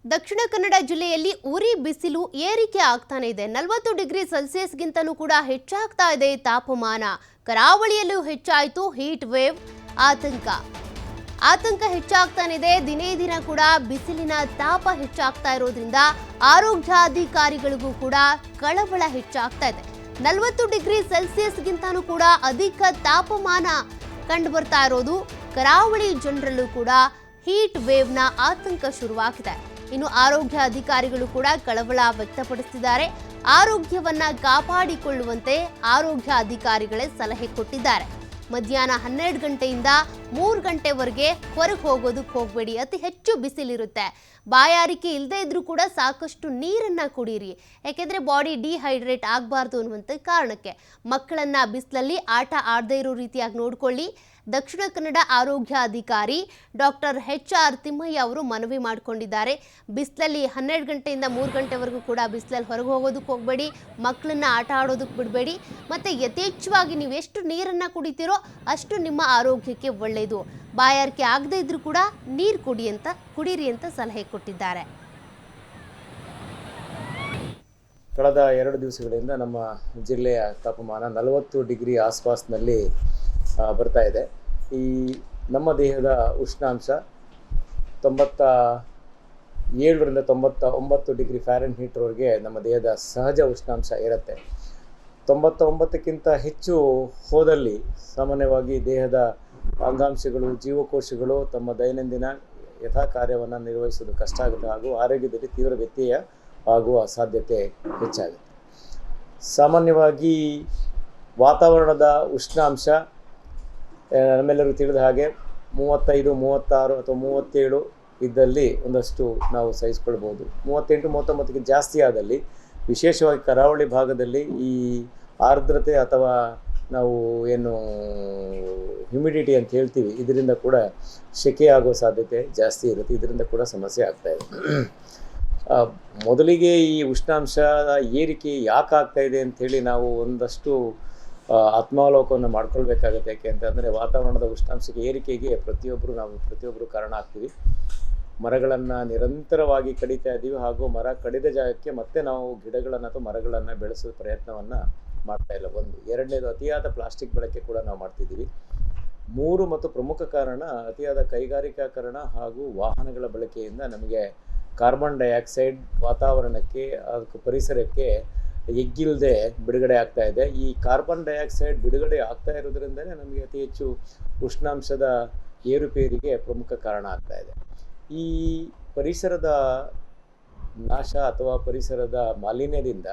ದಕ್ಷಿಣ ಕನ್ನಡ ಜಿಲ್ಲೆಯಲ್ಲಿ ಉರಿ ಬಿಸಿಲು ಏರಿಕೆ ಆಗ್ತಾನೆ ಇದೆ. 40 ಡಿಗ್ರಿ ಸೆಲ್ಸಿಯಸ್ಗಿಂತಲೂ ಕೂಡ ಹೆಚ್ಚಾಗ್ತಾ ಇದೆ ತಾಪಮಾನ. ಕರಾವಳಿಯಲ್ಲೂ ಹೆಚ್ಚಾಯಿತು ಹೀಟ್ ವೇವ್. ಆತಂಕ ಹೆಚ್ಚಾಗ್ತಾನೆ ಇದೆ. ದಿನೇ ದಿನ ಕೂಡ ಬಿಸಿಲಿನ ತಾಪ ಹೆಚ್ಚಾಗ್ತಾ ಇರೋದ್ರಿಂದ ಆರೋಗ್ಯಾಧಿಕಾರಿಗಳಿಗೂ ಕೂಡ ಕಳವಳ ಹೆಚ್ಚಾಗ್ತಾ ಇದೆ. 40 ಡಿಗ್ರಿ ಸೆಲ್ಸಿಯಸ್ಗಿಂತಲೂ ಕೂಡ ಅಧಿಕ ತಾಪಮಾನ ಕಂಡು ಬರ್ತಾ ಇರೋದು ಕರಾವಳಿ ಜನರಲ್ಲೂ ಕೂಡ ಹೀಟ್ ವೇವ್ನ ಆತಂಕ ಶುರುವಾಗಿದೆ. ಇನ್ನು ಆರೋಗ್ಯ ಅಧಿಕಾರಿಗಳು ಕೂಡ ಕಳವಳ ವ್ಯಕ್ತಪಡಿಸಿದ್ದಾರೆ. ಆರೋಗ್ಯವನ್ನ ಕಾಪಾಡಿಕೊಳ್ಳುವಂತೆ ಆರೋಗ್ಯ ಅಧಿಕಾರಿಗಳೇ ಸಲಹೆ ಕೊಟ್ಟಿದ್ದಾರೆ. ಮಧ್ಯಾಹ್ನ 12 ಗಂಟೆಯಿಂದ 3 ಗಂಟೆವರೆಗೆ ಹೊರಗೆ ಹೋಗೋದಕ್ಕೆ ಹೋಗಬೇಡಿ. ಅತಿ ಹೆಚ್ಚು ಬಿಸಿಲಿರುತ್ತೆ. ಬಾಯಾರಿಕೆ ಇಲ್ಲದೆ ಇದ್ರೂ ಕೂಡ ಸಾಕಷ್ಟು ನೀರನ್ನ ಕುಡೀರಿ. ಯಾಕೆಂದ್ರೆ ಬಾಡಿ ಡಿಹೈಡ್ರೇಟ್ ಆಗಬಾರ್ದು ಅನ್ನುವಂಥ ಕಾರಣಕ್ಕೆ ಮಕ್ಕಳನ್ನ ಬಿಸಿಲಲ್ಲಿ ಆಟ ಆಡದೇ ಇರೋ ರೀತಿಯಾಗಿ ನೋಡ್ಕೊಳ್ಳಿ. ದಕ್ಷಿಣ ಕನ್ನಡ ಆರೋಗ್ಯ ಅಧಿಕಾರಿ ಡಾಕ್ಟರ್ HR ತಿಮ್ಮಯ್ಯ ಅವರು ಮನವಿ ಮಾಡಿಕೊಂಡಿದ್ದಾರೆ. ಬಿಸಿಲಲ್ಲಿ 12 ಗಂಟೆಯಿಂದ 3 ಗಂಟೆವರೆಗೂ ಕೂಡ ಬಿಸಿಲಲ್ಲಿ ಹೊರಗೆ ಹೋಗೋದಕ್ಕೆ ಹೋಗಬೇಡಿ. ಮಕ್ಕಳನ್ನ ಆಟ ಆಡೋದಕ್ಕೆ ಬಿಡಬೇಡಿ. ಮತ್ತು ಯಥೇಚ್ಛವಾಗಿ ನೀವು ಎಷ್ಟು ನೀರನ್ನು ಕುಡಿತೀರೋ ಅಷ್ಟು ನಿಮ್ಮ ಆರೋಗ್ಯಕ್ಕೆ ಒಳ್ಳೆಯದು. ಬಾಯಾರಿಕೆ ಆಗದೇ ಇದ್ರೂ ಕೂಡ ನೀರು ಕುಡೀರಿ ಅಂತ ಸಲಹೆ ಕೊಟ್ಟಿದ್ದಾರೆ. ಕಳೆದ 2 ದಿವಸಗಳಿಂದ ನಮ್ಮ ಜಿಲ್ಲೆಯ ತಾಪಮಾನ 40 ಡಿಗ್ರಿ ಆಸ್ಪಾಸ್ನಲ್ಲಿ ಬರ್ತಾ ಇದೆ. ಈ ನಮ್ಮ ದೇಹದ ಉಷ್ಣಾಂಶ 97ರಿಂದ 99 ಡಿಗ್ರಿ ಫ್ಯಾರೆನ್ಹೀಟ್ವರೆಗೆ ನಮ್ಮ ದೇಹದ ಸಹಜ ಉಷ್ಣಾಂಶ ಇರುತ್ತೆ. 99ಕ್ಕಿಂತ ಹೆಚ್ಚು ಹೋದಲ್ಲಿ ಸಾಮಾನ್ಯವಾಗಿ ದೇಹದ ಅಂಗಾಂಶಗಳು, ಜೀವಕೋಶಗಳು ತಮ್ಮ ದೈನಂದಿನ ಯಥಾ ಕಾರ್ಯವನ್ನು ನಿರ್ವಹಿಸೋದು ಕಷ್ಟ ಆಗುತ್ತೆ ಹಾಗೂ ಆರೋಗ್ಯದಲ್ಲಿ ತೀವ್ರ ವ್ಯತ್ಯಯ ಆಗುವ ಸಾಧ್ಯತೆ ಹೆಚ್ಚಾಗುತ್ತೆ. ಸಾಮಾನ್ಯವಾಗಿ ವಾತಾವರಣದ ಉಷ್ಣಾಂಶ ನಮ್ಮೆಲ್ಲರಿಗೂ ತಿಳಿದ ಹಾಗೆ 35, 36 ಅಥವಾ 37 ಇದ್ದಲ್ಲಿ ಒಂದಷ್ಟು ನಾವು ಸಹಿಸ್ಕೊಳ್ಬೋದು. 38, 39ಕ್ಕೆ ಜಾಸ್ತಿ ಆದಲ್ಲಿ, ವಿಶೇಷವಾಗಿ ಕರಾವಳಿ ಭಾಗದಲ್ಲಿ ಈ ಆರ್ದ್ರತೆ ಅಥವಾ ನಾವು ಏನು ಹ್ಯುಮಿಡಿಟಿ ಅಂತ ಹೇಳ್ತೀವಿ, ಇದರಿಂದ ಕೂಡ ಸೆಕೆ ಆಗೋ ಸಾಧ್ಯತೆ ಜಾಸ್ತಿ ಇರುತ್ತೆ. ಇದರಿಂದ ಕೂಡ ಸಮಸ್ಯೆ ಆಗ್ತಾಯಿದೆ. ಮೊದಲಿಗೆ ಈ ಉಷ್ಣಾಂಶದ ಏರಿಕೆ ಯಾಕೆ ಆಗ್ತಾಯಿದೆ ಅಂಥೇಳಿ ನಾವು ಒಂದಷ್ಟು ಆತ್ಮಾವಲೋಕವನ್ನು ಮಾಡ್ಕೊಳ್ಬೇಕಾಗತ್ತೆ. ಯಾಕೆ ಅಂತಂದರೆ ವಾತಾವರಣದ ಉಷ್ಣಾಂಶಕ್ಕೆ ಏರಿಕೆಗೆ ಪ್ರತಿಯೊಬ್ಬರು ಕಾರಣ ಆಗ್ತೀವಿ. ಮರಗಳನ್ನು ನಿರಂತರವಾಗಿ ಕಡಿತಾ ಇದ್ದೀವಿ ಹಾಗೂ ಮರ ಕಡಿದ ಜಾಗಕ್ಕೆ ಮತ್ತೆ ನಾವು ಗಿಡಗಳನ್ನು ಅಥವಾ ಮರಗಳನ್ನು ಬೆಳೆಸೋ ಪ್ರಯತ್ನವನ್ನು ಮಾಡ್ತಾ ಇಲ್ಲ. ಒಂದು ಎರಡನೇದು ಅತಿಯಾದ ಪ್ಲಾಸ್ಟಿಕ್ ಬಳಕೆ ಕೂಡ ನಾವು ಮಾಡ್ತಿದ್ದೀವಿ. 3 ಮತ್ತು ಪ್ರಮುಖ ಕಾರಣ ಅತಿಯಾದ ಕೈಗಾರಿಕಾಕರಣ ಹಾಗೂ ವಾಹನಗಳ ಬಳಕೆಯಿಂದ ನಮಗೆ ಕಾರ್ಬನ್ ಡೈಆಕ್ಸೈಡ್ ವಾತಾವರಣಕ್ಕೆ ಅದಕ್ಕೆ ಪರಿಸರಕ್ಕೆ ಎಗ್ಗಿಲ್ಲದೆ ಬಿಡುಗಡೆ ಆಗ್ತಾ ಇದೆ. ಈ ಕಾರ್ಬನ್ ಡೈಆಕ್ಸೈಡ್ ಬಿಡುಗಡೆ ಆಗ್ತಾ ಇರೋದ್ರಿಂದಲೇ ನಮಗೆ ಅತಿ ಹೆಚ್ಚು ಉಷ್ಣಾಂಶದ ಏರುಪೇರಿಗೆ ಪ್ರಮುಖ ಕಾರಣ ಆಗ್ತಾ ಇದೆ. ಈ ಪರಿಸರದ ನಾಶ ಅಥವಾ ಪರಿಸರದ ಮಾಲಿನ್ಯದಿಂದ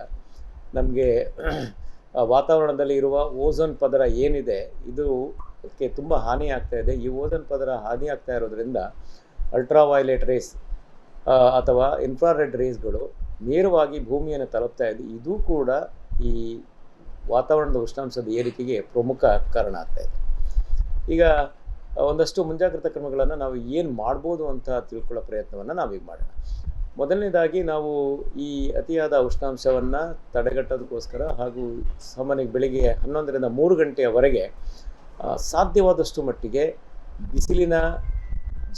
ನಮಗೆ ವಾತಾವರಣದಲ್ಲಿ ಇರುವ ಓಝೋನ್ ಪದರ ಏನಿದೆ ಇದಕ್ಕೆ ತುಂಬ ಹಾನಿ ಆಗ್ತಾ ಇದೆ. ಈ ಓಝೋನ್ ಪದರ ಹಾನಿ ಆಗ್ತಾ ಇರೋದ್ರಿಂದ ಅಲ್ಟ್ರಾವೈಲೆಟ್ ರೇಸ್ ಅಥವಾ ಇನ್ಫ್ರಾರೆಡ್ ರೇಸ್ಗಳು ನೇರವಾಗಿ ಭೂಮಿಯನ್ನು ತಲುಪ್ತಾ ಇದೆ. ಇದು ಕೂಡ ಈ ವಾತಾವರಣದ ಉಷ್ಣಾಂಶದ ಏರಿಕೆಗೆ ಪ್ರಮುಖ ಕಾರಣ ಆಗ್ತಾ ಇದೆ. ಈಗ ಒಂದಷ್ಟು ಮುಂಜಾಗ್ರತಾ ಕ್ರಮಗಳನ್ನು ನಾವು ಏನು ಮಾಡ್ಬೋದು ಅಂತ ತಿಳ್ಕೊಳ್ಳೋ ಪ್ರಯತ್ನವನ್ನು ನಾವೀಗ ಮಾಡೋಣ. ಮೊದಲನೇದಾಗಿ ನಾವು ಈ ಅತಿಯಾದ ಉಷ್ಣಾಂಶವನ್ನು ತಡೆಗಟ್ಟೋದಕ್ಕೋಸ್ಕರ ಹಾಗೂ ಸಾಮಾನ್ಯ ಬೆಳಿಗ್ಗೆ 11ರಿಂದ 3 ಗಂಟೆಯವರೆಗೆ ಸಾಧ್ಯವಾದಷ್ಟು ಮಟ್ಟಿಗೆ ಬಿಸಿಲಿನ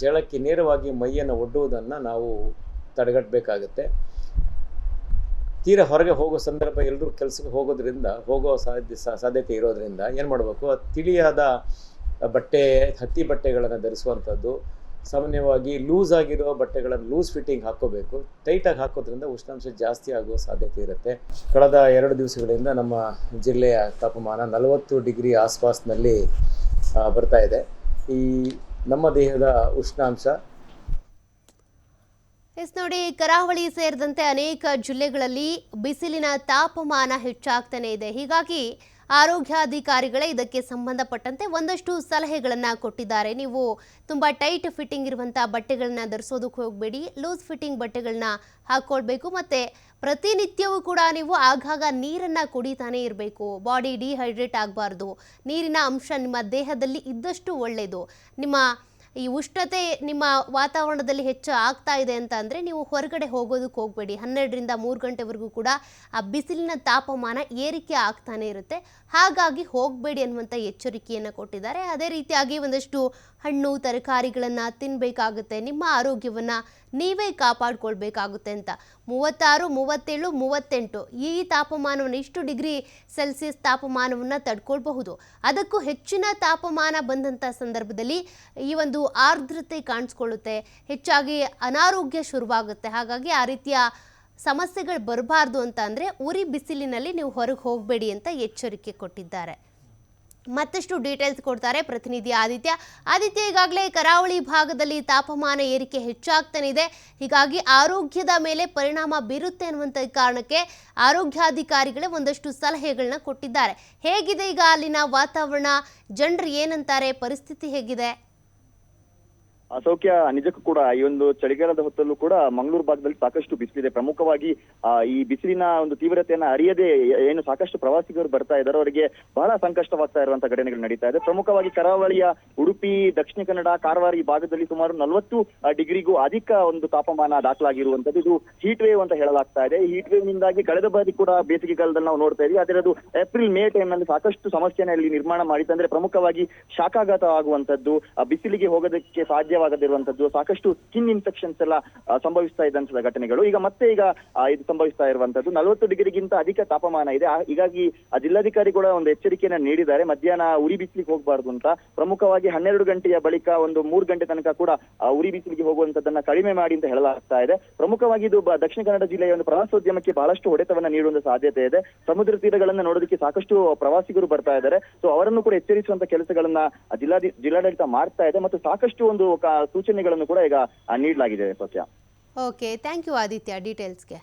ಜಳಕ್ಕೆ ನೇರವಾಗಿ ಮೈಯನ್ನು ಒಡ್ಡುವುದನ್ನು ನಾವು ತಡೆಗಟ್ಟಬೇಕಾಗತ್ತೆ. ತೀರಾ ಹೊರಗೆ ಹೋಗೋ ಸಂದರ್ಭ ಎಲ್ಲರೂ ಕೆಲಸಕ್ಕೆ ಹೋಗೋ ಸಾಧ್ಯತೆ ಇರೋದ್ರಿಂದ ಏನು ಮಾಡಬೇಕು, ತಿಳಿಯಾದ ಬಟ್ಟೆ, ಹತ್ತಿ ಬಟ್ಟೆಗಳನ್ನು ಧರಿಸುವಂಥದ್ದು. ಸಾಮಾನ್ಯವಾಗಿ ಲೂಸ್ ಆಗಿರೋ ಬಟ್ಟೆಗಳನ್ನು ಲೂಸ್ ಫಿಟ್ಟಿಂಗ್ ಹಾಕ್ಕೋಬೇಕು. ಟೈಟಾಗಿ ಹಾಕೋದ್ರಿಂದ ಉಷ್ಣಾಂಶ ಜಾಸ್ತಿ ಆಗುವ ಸಾಧ್ಯತೆ ಇರುತ್ತೆ. ಕಳೆದ 2 ದಿವಸಗಳಿಂದ ನಮ್ಮ ಜಿಲ್ಲೆಯ ತಾಪಮಾನ 40 ಡಿಗ್ರಿ ಆಸ್ಪಾಸ್ನಲ್ಲಿ ಬರ್ತಾ ಇದೆ. ಈ ನಮ್ಮ ದೇಹದ ಉಷ್ಣಾಂಶ ನೋಡಿ, ಕರಾವಳಿ ಸೇರಿದಂತೆ ಅನೇಕ ಜಿಲ್ಲೆಗಳಲ್ಲಿ ಬಿಸಿಲಿನ ತಾಪಮಾನ ಹೆಚ್ಚಾಗ್ತಾನೆ ಇದೆ. ಹೀಗಾಗಿ ಆರೋಗ್ಯಾಧಿಕಾರಿಗಳೇ ಇದಕ್ಕೆ ಸಂಬಂಧಪಟ್ಟಂತೆ ಒಂದಷ್ಟು ಸಲಹೆಗಳನ್ನು ಕೊಟ್ಟಿದ್ದಾರೆ. ನೀವು ತುಂಬ ಟೈಟ್ ಫಿಟ್ಟಿಂಗ್ ಇರುವಂಥ ಬಟ್ಟೆಗಳನ್ನ ಧರಿಸೋದಕ್ಕೆ ಹೋಗಬೇಡಿ. ಲೂಸ್ ಫಿಟ್ಟಿಂಗ್ ಬಟ್ಟೆಗಳನ್ನ ಹಾಕ್ಕೊಳ್ಬೇಕು. ಮತ್ತು ಪ್ರತಿನಿತ್ಯವೂ ಕೂಡ ನೀವು ಆಗಾಗ ನೀರನ್ನು ಕುಡಿತಾನೆ ಇರಬೇಕು. ಬಾಡಿ ಡಿಹೈಡ್ರೇಟ್ ಆಗಬಾರ್ದು. ನೀರಿನ ಅಂಶ ನಿಮ್ಮ ದೇಹದಲ್ಲಿ ಇದ್ದಷ್ಟು ಒಳ್ಳೆಯದು. ನಿಮ್ಮ ಈ ಉಷ್ಣತೆ ನಿಮ್ಮ ವಾತಾವರಣದಲ್ಲಿ ಹೆಚ್ಚು ಆಗ್ತಾ ಇದೆ ಅಂತ ಅಂದರೆ ನೀವು ಹೊರಗಡೆ ಹೋಗೋದಕ್ಕೆ ಹೋಗಬೇಡಿ. 12ರಿಂದ 3 ಗಂಟೆವರೆಗೂ ಕೂಡ ಆ ಬಿಸಿಲಿನ ತಾಪಮಾನ ಏರಿಕೆ ಆಗ್ತಾನೆ ಇರುತ್ತೆ. ಹಾಗಾಗಿ ಹೋಗಬೇಡಿ ಅನ್ನುವಂಥ ಎಚ್ಚರಿಕೆಯನ್ನು ಕೊಟ್ಟಿದ್ದಾರೆ. ಅದೇ ರೀತಿಯಾಗಿ ಒಂದಷ್ಟು ಹಣ್ಣು ತರಕಾರಿಗಳನ್ನು ತಿನ್ನಬೇಕಾಗುತ್ತೆ. ನಿಮ್ಮ ಆರೋಗ್ಯವನ್ನು ನೀವೇ ಕಾಪಾಡ್ಕೊಳ್ಬೇಕಾಗುತ್ತೆ ಅಂತ. 36, 37, 38 ಈ ತಾಪಮಾನವನ್ನು, ಇಷ್ಟು ಡಿಗ್ರಿ ಸೆಲ್ಸಿಯಸ್ ತಾಪಮಾನವನ್ನು ತಡ್ಕೊಳ್ಬಹುದು. ಅದಕ್ಕೂ ಹೆಚ್ಚಿನ ತಾಪಮಾನ ಬಂದಂಥ ಸಂದರ್ಭದಲ್ಲಿ ಈ ಒಂದು ಆರ್ದ್ರತೆ ಕಾಣಿಸ್ಕೊಳ್ಳುತ್ತೆ, ಹೆಚ್ಚಾಗಿ ಅನಾರೋಗ್ಯ ಶುರುವಾಗುತ್ತೆ. ಹಾಗಾಗಿ ಆ ರೀತಿಯ ಸಮಸ್ಯೆಗಳು ಬರಬಾರ್ದು ಅಂತ ಅಂದರೆ ಉರಿ ಬಿಸಿಲಿನಲ್ಲಿ ನೀವು ಹೊರಗೆ ಹೋಗಬೇಡಿ ಅಂತ ಎಚ್ಚರಿಕೆ ಕೊಟ್ಟಿದ್ದಾರೆ. ಮತ್ತಷ್ಟು ಡೀಟೇಲ್ಸ್ ಕೊಡ್ತಾರೆ ಪ್ರತಿನಿಧಿ ಆದಿತ್ಯ. ಈಗಾಗಲೇ ಕರಾವಳಿ ಭಾಗದಲ್ಲಿ ತಾಪಮಾನ ಏರಿಕೆ ಹೆಚ್ಚಾಗ್ತಾನೆ ಇದೆ, ಹೀಗಾಗಿ ಆರೋಗ್ಯದ ಮೇಲೆ ಪರಿಣಾಮ ಬೀರುತ್ತೆ ಅನ್ನುವಂಥ ಕಾರಣಕ್ಕೆ ಆರೋಗ್ಯಾಧಿಕಾರಿಗಳೇ ಒಂದಷ್ಟು ಸಲಹೆಗಳನ್ನ ಕೊಟ್ಟಿದ್ದಾರೆ. ಹೇಗಿದೆ ಈಗ ಅಲ್ಲಿನ ವಾತಾವರಣ, ಜನರು ಏನಂತಾರೆ, ಪರಿಸ್ಥಿತಿ ಹೇಗಿದೆ? ಸೌಖ್ಯ, ನಿಜಕ್ಕೂ ಕೂಡ ಈ ಒಂದು ಚಳಿಗಾಲದ ಹೊತ್ತಲ್ಲೂ ಕೂಡ ಮಂಗಳೂರು ಭಾಗದಲ್ಲಿ ಸಾಕಷ್ಟು ಬಿಸಿಲಿದೆ. ಪ್ರಮುಖವಾಗಿ ಈ ಬಿಸಿಲಿನ ಒಂದು ತೀವ್ರತೆಯನ್ನ ಅರಿಯದೆ ಏನು ಸಾಕಷ್ಟು ಪ್ರವಾಸಿಗರು ಬರ್ತಾ ಇದ್ದಾರೆ, ಅವರಿಗೆ ಬಹಳ ಸಂಕಷ್ಟವಾಗ್ತಾ ಇರುವಂತಹ ಘಟನೆಗಳು ನಡೀತಾ ಇದೆ. ಪ್ರಮುಖವಾಗಿ ಕರಾವಳಿಯ ಉಡುಪಿ, ದಕ್ಷಿಣ ಕನ್ನಡ, ಕಾರವಾರ ಈ ಭಾಗದಲ್ಲಿ ಸುಮಾರು 40 ಡಿಗ್ರಿಗೂ ಅಧಿಕ ಒಂದು ತಾಪಮಾನ ದಾಖಲಾಗಿರುವಂತದ್ದು. ಇದು ಹೀಟ್ ವೇವ್ ಅಂತ ಹೇಳಲಾಗ್ತಾ ಇದೆ. ಈ ಹೀಟ್ ವೇವ್ ನಿಂದಾಗಿ ಕಳೆದ ಬಾರಿ ಕೂಡ ಬೇಸಿಗೆ ಕಾಲದಲ್ಲಿ ನಾವು ನೋಡ್ತಾ ಇದ್ವಿ, ಆದರೆ ಅದು ಏಪ್ರಿಲ್ ಮೇ ಟೈಮ್ ನಲ್ಲಿ ಸಾಕಷ್ಟು ಸಮಸ್ಯೆನ ಇಲ್ಲಿ ನಿರ್ಮಾಣ ಮಾಡಿತ್ತು. ಅಂದ್ರೆ ಪ್ರಮುಖವಾಗಿ ಶಾಖಾಘಾತ ಆಗುವಂತದ್ದು, ಬಿಸಿಲಿಗೆ ಹೋಗೋದಕ್ಕೆ ಸಾಧ್ಯವಾಗದಿರುವಂತದ್ದು, ಸಾಕಷ್ಟು ಸ್ಕಿನ್ ಇನ್ಫೆಕ್ಷನ್ಸ್ ಎಲ್ಲ ಸಂಭವಿಸ್ತಾ ಇದ್ದಂತಹ ಘಟನೆಗಳು ಈಗ ಇದು ಸಂಭವಿಸ್ತಾ ಇರುವಂತದ್ದು. 40 ಡಿಗ್ರಿಗಿಂತ ಅಧಿಕ ತಾಪಮಾನ ಇದೆ. ಹೀಗಾಗಿ ಜಿಲ್ಲಾಧಿಕಾರಿ ಕೂಡ ಒಂದು ಎಚ್ಚರಿಕೆಯನ್ನ ನೀಡಿದ್ದಾರೆ, ಮಧ್ಯಾಹ್ನ ಉರಿ ಬಿಸಿಲಿಗೆ ಹೋಗಬಾರ್ದು ಅಂತ. ಪ್ರಮುಖವಾಗಿ 12 ಗಂಟೆಯ ಬಳಿಕ ಒಂದು 3 ಗಂಟೆ ತನಕ ಕೂಡ ಉರಿ ಬಿಸಿಲಿಗೆ ಹೋಗುವಂತದ್ದನ್ನ ಕಡಿಮೆ ಮಾಡಿ ಅಂತ ಹೇಳಲಾಗ್ತಾ ಇದೆ. ಪ್ರಮುಖವಾಗಿ ಇದು ದಕ್ಷಿಣ ಕನ್ನಡ ಜಿಲ್ಲೆಯ ಒಂದು ಪ್ರವಾಸೋದ್ಯಮಕ್ಕೆ ಬಹಳಷ್ಟು ಹೊಡೆತವನ್ನ ನೀಡುವಂತ ಸಾಧ್ಯತೆ ಇದೆ. ಸಮುದ್ರ ತೀರಗಳನ್ನ ನೋಡೋದಕ್ಕೆ ಸಾಕಷ್ಟು ಪ್ರವಾಸಿಗರು ಬರ್ತಾ ಇದ್ದಾರೆ. ಸೊ ಅವರನ್ನು ಕೂಡ ಎಚ್ಚರಿಸುವಂತ ಕೆಲಸಗಳನ್ನ ಜಿಲ್ಲಾಡಳಿತ ಮಾಡ್ತಾ ಇದೆ ಮತ್ತು ಸಾಕಷ್ಟು ಒಂದು ಸೂಚನೆಗಳನ್ನು ಕೂಡ ಈಗ ನೀಡಲಾಗಿದೆ. ಸತ್ಯ. Okay, thank you Aditya ಡೀಟೇಲ್ಸ್ಗೆ.